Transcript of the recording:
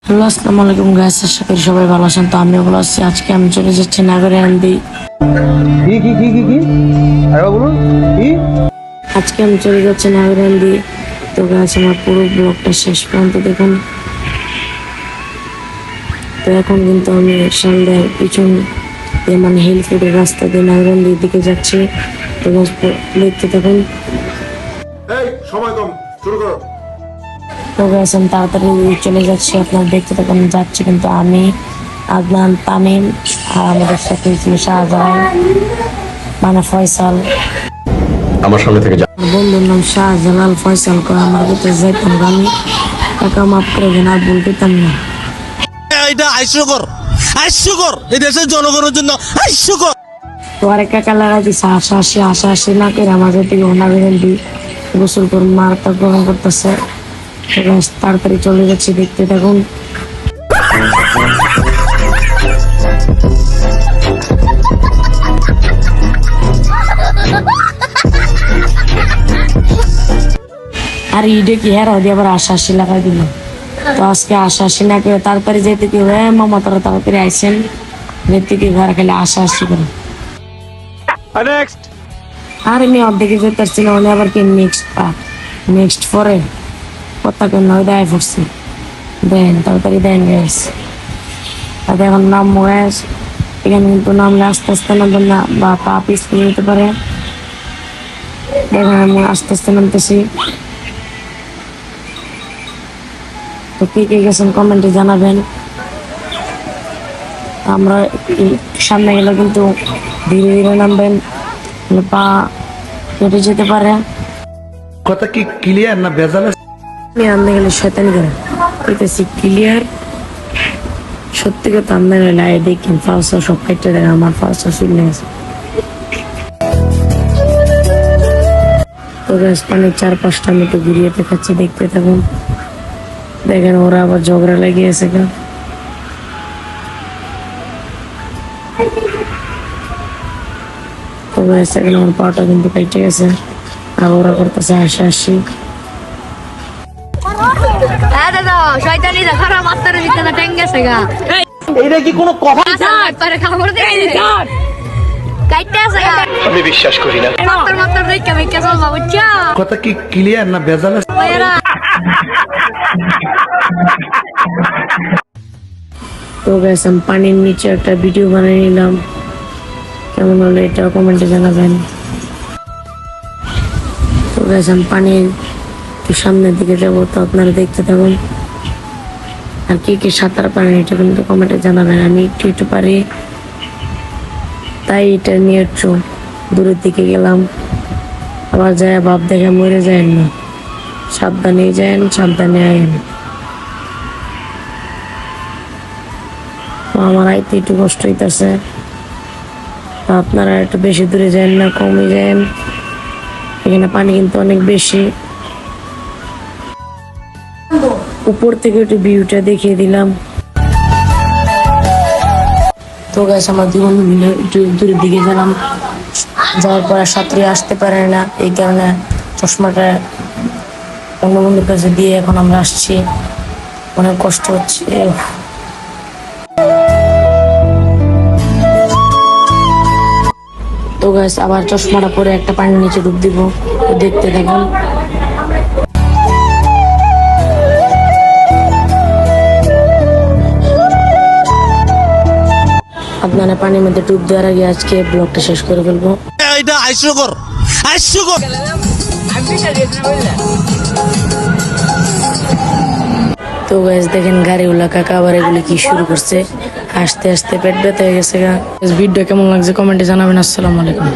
Hello, আসসালামু আলাইকুম guys. আশা করি সবাই ভালো আছেন। তো আমিও ভালো আছি। আজকে আমি চলে যাচ্ছি নাগরিয়ান্দি। আজকে আমি চলে যাচ্ছি নাগরিয়ান্দি। তো গাইস, আমার পুরো ব্লগটা শেষ পর্যন্ত দেখুন। তো এখন কিন্তু আমি সন্ধ্যার পিছন মানে হিল ফুডের রাস্তা দিয়ে নাগরিয়ান্দির দিকে যাচ্ছি। তো গাইস, দেখতে থাকুন। সময় কম, শুরু করো। তো গাইস, আমি তাড়াতাড়ি চলে যাচ্ছি, আপনারা দেখতে থাকুন। যাচ্ছি কিন্তু আমি, আদনান, তামিম আর আমাদের সাথে ছিল শাহজালাল মানে ফয়সাল। আমার সঙ্গে থেকে যা। বন্ধুর নাম শাহজালাল ফয়সাল করে আমার ভিতরে যাইতাম আমি। টাকা মাফ করে দেন, আর ভুল পেতাম না। এটা হাস্যকর এই দেশের জনগণের জন্য হাস্যকর। তো আরেক কাকা লাগাই দিচ্ছে আশা না করে আমাদের থেকে ওনা বেরেন দি গোসল করে মারতা গ্রহণ করতেছে। তাড়াতাড়ি চলে যাচ্ছি, দেখতে থাকুন। আর ইডে কি হেরাও দিয়ে আবার আশা লাগাই দিল। তো আজকে আশা না করে তাড়াতাড়ি যেতে কি মামা তারা তাড়াতাড়ি আইসেন, যেতে কি ঘর খেলে আশা করে। আর আমি অর্ধেকে যেতে পারছি না, উনি আবার কি নেক্সট পরে কথা কেন দেয় পড়ছি। দেন তাড়াতাড়ি দেন গ্যাস। তাতে এখন নাম গ্যাস। এখানে কিন্তু নামলে আস্তে আস্তে নামবেন না, বা পা পিস করে নিতে পারে। দেখেন আমি আস্তে আস্তে নামতেছি। তো কে কে গেছেন কমেন্টে জানাবেন। আমরা সামনে গেলে কিন্তু ধীরে ধীরে নামবেন, পা কেটে যেতে পারে। কথা কি ক্লিয়ার না ভেজাল? আমি আনতে গেলে শয়তানি করে কইতেছি ক্লিয়ার। সত্যি কথা আনতে গেলে দেখেন ফালসা সব কেটে দেয়, আমার ফালসা শুনে গেছে। তো গ্যাস পানির 4-5টা আমি তো ঘুরিয়ে দেখাচ্ছি, দেখতে থাকুন। দেখেন ওরা আবার ঝগড়া লেগেছে কেন। তো গ্যাস এখন আমার পাটা কিন্তু কেটে গেছে, আর ওরা করতেছে হাসি। এইটা কি কোনো কথা? আমি বিশ্বাস করি না। কথা কি ক্লিয়ার না ভেজাল? তো গ্যাস আমি পানির নিচে একটা ভিডিও বানিয়ে নিলাম, কেমন হলো এটা কমেন্টে জানাবেন। তো গ্যাস আমি পানির সামনের দিকে যাবো, তো আপনারা দেখতে থাকুন। আর কি সাঁতার পারেন এটা কিন্তু কমেন্টে জানাবেন। আমি একটু পারি, তাই এটা নিয়ে একটু দূরের দিকে গেলাম। আবার যায় ভাব দেখে মরে যায় না, সাবধানে যান, সাবধানে আয়েন। তো আমার আইতে একটু কষ্ট হইতেছে, আপনারা একটু বেশি দূরে যান না, কমে যান। এখানে পানি কিন্তু অনেক বেশি। উপর থেকে একটু ভিউটা দেখিয়ে দিলাম। তো গাইস, আমার দুই বন্ধু মিলে একটু দূরের দিকে গেলাম। যাওয়ার পরে সাঁতরে আসতে পারে না, এই কারণে চশমাটা অন্য বন্ধুর কাছে দিয়ে এখন আমরা আসছি। অনেক কষ্ট হচ্ছে। তো গাইস, আবার চশমাটা পরে একটা পানির নিচে ডুব দিব, দেখতে দেখুন। আপনারা পানির মধ্যে ডুব দেওয়ার আগে আজকে ব্লগটা শেষ করে ফেলবো। এটা হাস্যকর। তো গাইস দেখেন, গাড়িওয়ালা কাকা আবার এগুলি কি শুরু করছে। আস্তে আস্তে পেট ব্যথা হয়ে গেছে। ভিডিও কেমন লাগছে কমেন্টে জানাবেন। আসসালামু আলাইকুম।